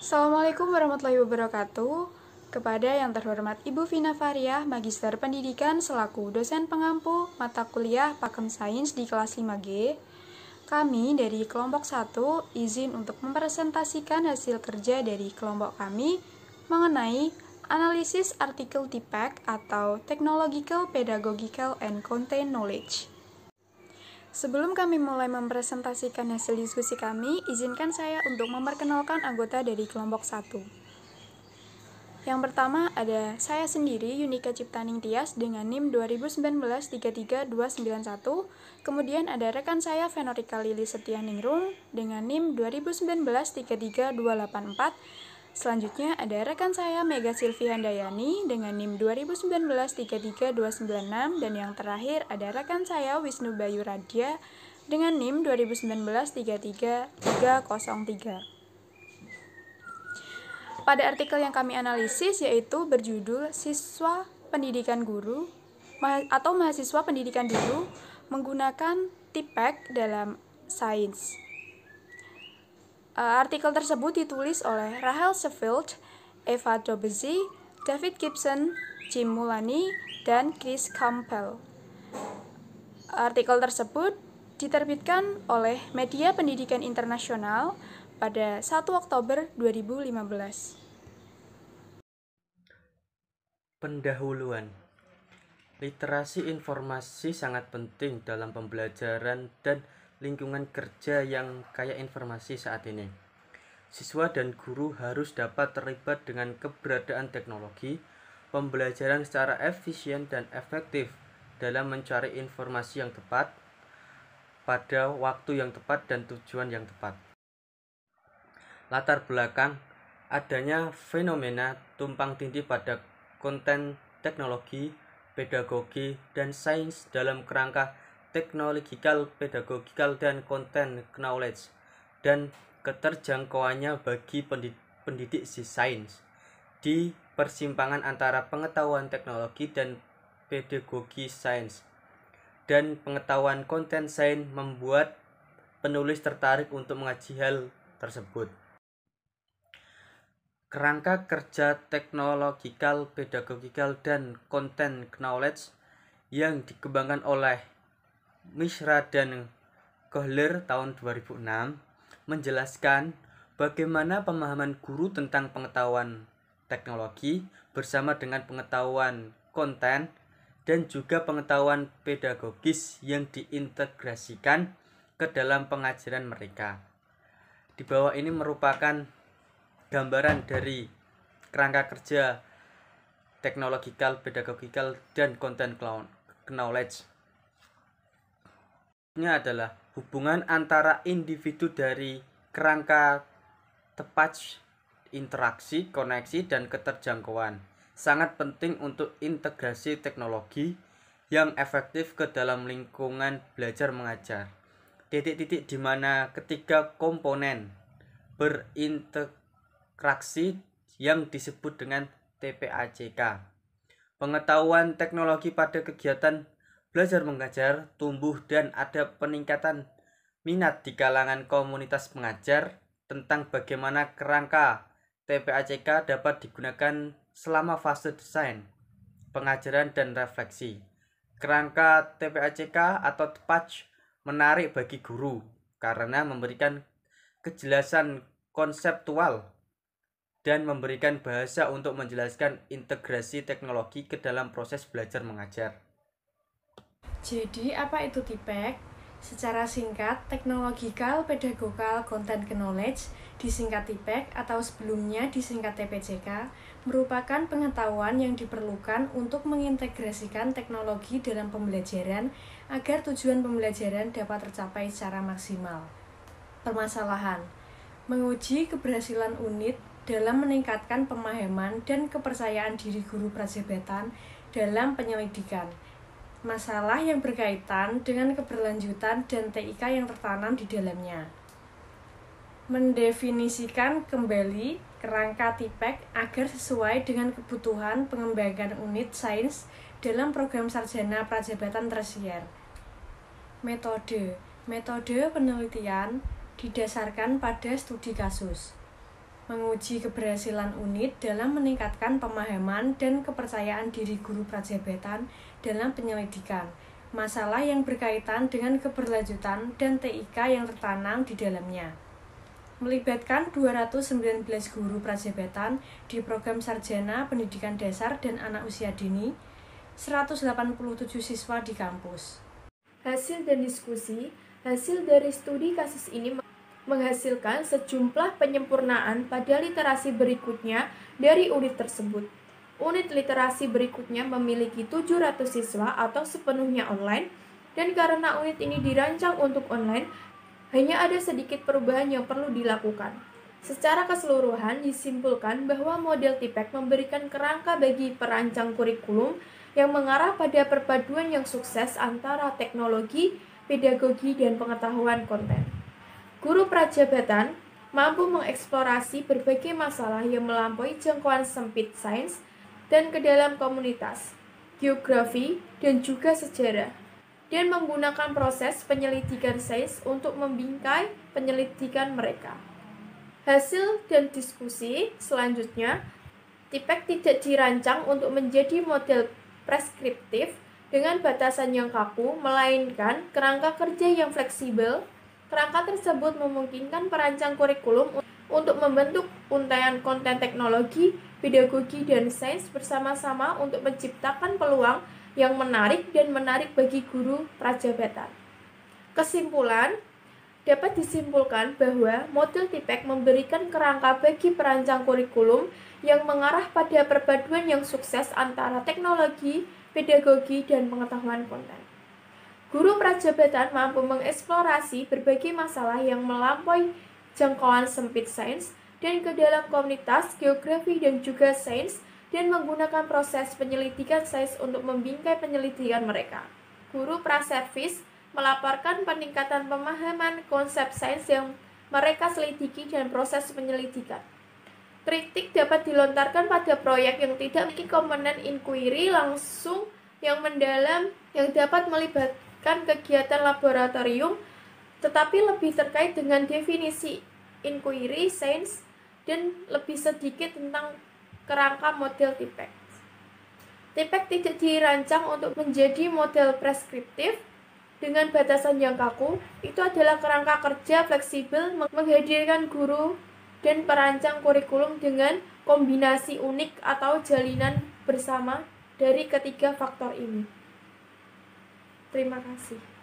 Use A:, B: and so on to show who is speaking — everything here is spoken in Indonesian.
A: Assalamualaikum warahmatullahi wabarakatuh. Kepada yang terhormat Ibu Vina Fariah, Magister Pendidikan selaku dosen pengampu mata kuliah Pakem Sains di kelas 5G, kami dari kelompok 1 izin untuk mempresentasikan hasil kerja dari kelompok kami mengenai analisis artikel TPEC atau Technological, Pedagogical, and Content Knowledge. Sebelum kami mulai mempresentasikan hasil diskusi kami, izinkan saya untuk memperkenalkan anggota dari kelompok 1. Yang pertama ada saya sendiri, Yunika Ciptaning Tias dengan NIM 2019-33291. Kemudian ada rekan saya, Venorika Lili Setianingrum dengan NIM 2019-33284. Selanjutnya ada rekan saya Mega Silvi Handayani dengan NIM 2019-33296, dan yang terakhir ada rekan saya Wisnu Bayu Radya dengan NIM 2019-33303. Pada artikel yang kami analisis yaitu berjudul Siswa Pendidikan Guru atau Mahasiswa Pendidikan Guru menggunakan TPEC dalam Sains. Artikel tersebut ditulis oleh Rahel Sheffield, Eva Dobezi, David Gibson, Jim Mulani, dan Chris Campbell. Artikel tersebut diterbitkan oleh Media Pendidikan Internasional pada 1 Oktober 2015.
B: Pendahuluan. Literasi informasi sangat penting dalam pembelajaran dan lingkungan kerja yang kaya informasi saat ini. Siswa dan guru harus dapat terlibat dengan keberadaan teknologi, pembelajaran secara efisien dan efektif dalam mencari informasi yang tepat, pada waktu yang tepat dan tujuan yang tepat. Latar belakang adanya fenomena tumpang tindih pada konten teknologi, pedagogi, dan sains dalam kerangka technological, pedagogical, dan content knowledge, dan keterjangkauannya bagi pendidik sains di persimpangan antara pengetahuan teknologi dan pedagogi sains dan pengetahuan konten sains membuat penulis tertarik untuk mengaji hal tersebut. Kerangka kerja technological, pedagogical, dan content knowledge yang dikembangkan oleh Mishra dan Kohler tahun 2006 menjelaskan bagaimana pemahaman guru tentang pengetahuan teknologi bersama dengan pengetahuan konten dan juga pengetahuan pedagogis yang diintegrasikan ke dalam pengajaran mereka. Di bawah ini merupakan gambaran dari kerangka kerja technological, pedagogical, dan content knowledge. Ini adalah hubungan antara individu dari kerangka tepat, interaksi, koneksi, dan keterjangkauan. Sangat penting untuk integrasi teknologi yang efektif ke dalam lingkungan belajar mengajar. Titik-titik di mana ketiga komponen berinteraksi yang disebut dengan TPACK. Pengetahuan teknologi pada kegiatan belajar mengajar tumbuh dan ada peningkatan minat di kalangan komunitas pengajar tentang bagaimana kerangka TPACK dapat digunakan selama fase desain, pengajaran, dan refleksi. Kerangka TPACK atau TPACK menarik bagi guru karena memberikan kejelasan konseptual dan memberikan bahasa untuk menjelaskan integrasi teknologi ke dalam proses belajar mengajar.
C: Jadi, apa itu TPEC? Secara singkat, Technological, Pedagogical, Content Knowledge, disingkat TPEC atau sebelumnya disingkat TPCK, merupakan pengetahuan yang diperlukan untuk mengintegrasikan teknologi dalam pembelajaran agar tujuan pembelajaran dapat tercapai secara maksimal. Permasalahan: menguji keberhasilan unit dalam meningkatkan pemahaman dan kepercayaan diri guru prajabatan dalam penyelidikan. Masalah yang berkaitan dengan keberlanjutan dan TIK yang tertanam di dalamnya. Mendefinisikan kembali kerangka TPEC agar sesuai dengan kebutuhan pengembangan unit sains dalam program sarjana prajabatan tersier. Metode penelitian didasarkan pada studi kasus. menguji keberhasilan unit dalam meningkatkan pemahaman dan kepercayaan diri guru prajabatan dalam penyelidikan masalah yang berkaitan dengan keberlanjutan dan TIK yang tertanam di dalamnya. Melibatkan 219 guru prajabatan di program sarjana pendidikan dasar dan anak usia dini, 187 siswa di kampus.
D: Hasil dan diskusi, hasil dari studi kasus ini menghasilkan sejumlah penyempurnaan pada literasi berikutnya dari unit tersebut. Unit literasi berikutnya memiliki 700 siswa atau sepenuhnya online, dan karena unit ini dirancang untuk online, hanya ada sedikit perubahan yang perlu dilakukan. Secara keseluruhan disimpulkan bahwa model TIPEK memberikan kerangka bagi perancang kurikulum yang mengarah pada perpaduan yang sukses antara teknologi, pedagogi, dan pengetahuan konten. Guru prajabatan mampu mengeksplorasi berbagai masalah yang melampaui jangkauan sempit sains dan ke dalam komunitas, geografi, dan juga sejarah, dan menggunakan proses penyelidikan sains untuk membingkai penyelidikan mereka. Hasil dan diskusi selanjutnya, TIPEK tidak dirancang untuk menjadi model preskriptif dengan batasan yang kaku, melainkan kerangka kerja yang fleksibel. Kerangka tersebut memungkinkan perancang kurikulum untuk membentuk untaian konten teknologi, pedagogi, dan sains bersama-sama untuk menciptakan peluang yang menarik bagi guru prajabatan. Kesimpulan, dapat disimpulkan bahwa model TIPEK memberikan kerangka bagi perancang kurikulum yang mengarah pada perpaduan yang sukses antara teknologi, pedagogi, dan pengetahuan konten. Guru prajabatan mampu mengeksplorasi berbagai masalah yang melampaui jangkauan sempit sains dan ke dalam komunitas, geografi, dan juga sains, dan menggunakan proses penyelidikan sains untuk membingkai penyelidikan mereka. Guru praservis melaporkan peningkatan pemahaman konsep sains yang mereka selidiki dan proses penyelidikan. Kritik dapat dilontarkan pada proyek yang tidak memiliki komponen inquiry langsung yang mendalam yang dapat melibatkan kegiatan laboratorium, tetapi lebih terkait dengan definisi inquiry sains dan lebih sedikit tentang kerangka model TIPEK. TIPEK tidak dirancang untuk menjadi model preskriptif dengan batasan yang kaku. Itu adalah kerangka kerja fleksibel menghadirkan guru dan perancang kurikulum dengan kombinasi unik atau jalinan bersama dari ketiga faktor ini. Terima kasih.